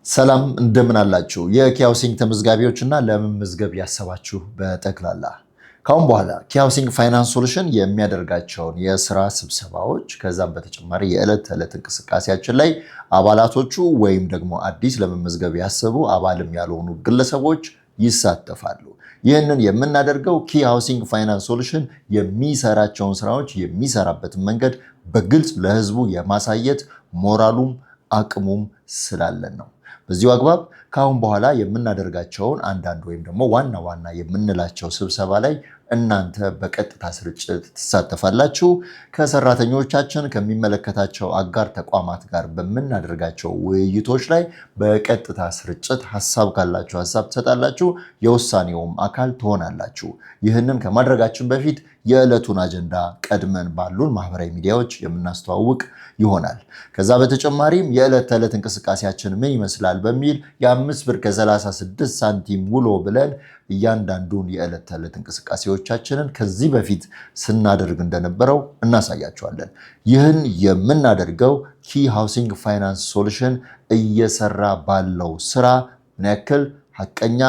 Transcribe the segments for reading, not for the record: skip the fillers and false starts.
ሰላም እንደምን አላችሁ የኪሃውሲንግ ተመዝጋቢዎችና ለመመዝገብ ያሰባችሁ በጠቅላላ ካሁን በኋላ ኪሃውሲንግ ፋይናንስ ሶሉሽን የሚያደርጋቸውን የሥራ ስብሰባዎች ከዛም በተጨማሪ የዕለት ተዕለት እንቅስቃሴያችን ላይ አባላቶቹ ወይም ደግሞ አዲስ ለመመዝገብ ያሰቡ አባልም ያልሆኑ ግለሰቦች ይሳተፋሉ። ይህንን የምናደርገው ኪሃውሲንግ ፋይናንስ ሶሉሽን የሚሰራቸውን ስራዎች የሚሰራበትን መንገድ በግልጽ ለህዝቡ የማሳየት ሞራሉም አቅሙም ስላለን ነው። በዚሁ አግባብ ካሁን በኋላ የምናደርጋቸውን አንዳንድ ወይም ደግሞ ዋና ዋና የምንላቸው ስብሰባ ላይ እናንተ በቀጥታ ስርጭት ትሳተፋላችሁ። ከሰራተኞቻችን ከሚመለከታቸው አጋር ተቋማት ጋር በመናደርጋቸው ውይይቶች ላይ በቀጥታ ስርጭት ሐሳብ ካላችሁ ሐሳብ ትሰጣላችሁ፣ የውሳኔውም አካል ትሆናላችሁ። ይህንን ከማድረጋችን በፊት የዕለቱን አጀንዳ ቀድመን ባሉን ማህበራዊ ሚዲያዎች የምናስተዋውቅ ይሆናል። ከዛ በተጨማሪም የዕለት ተዕለት እንቅስቃሴያችን ምን ይመስላል በሚል የ5 ብር ከ36 ሳንቲም ውሎ ብለን እያንዳንዱን የዕለት ተዕለት እንቅስቃሴዎቻችንን ከዚህ በፊት ስናደርግ እንደነበረው እናሳያቸዋለን። ይህን የምናደርገው ኪሃውሲንግ ፋይናንስ ሶሉሽን እየሰራ ባለው ስራ ምን ያክል ሐቀኛ፣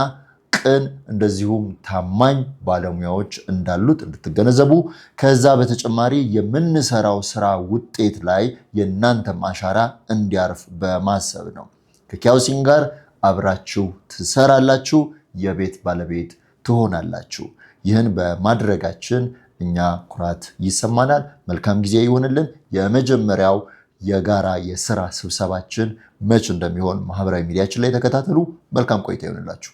ቅን እንደዚሁም ታማኝ ባለሙያዎች እንዳሉት እንድትገነዘቡ፣ ከዛ በተጨማሪ የምንሰራው ስራ ውጤት ላይ የእናንተም አሻራ እንዲያርፍ በማሰብ ነው። ከኪሃውሲንግ ጋር አብራችሁ ትሰራላችሁ፣ የቤት ባለቤት ትሆናላችሁ። ይህን በማድረጋችን እኛ ኩራት ይሰማናል። መልካም ጊዜ ይሁንልን። የመጀመሪያው የጋራ የሥራ ስብሰባችን መች እንደሚሆን ማህበራዊ ሚዲያችን ላይ ተከታተሉ። መልካም ቆይታ ይሁንላችሁ።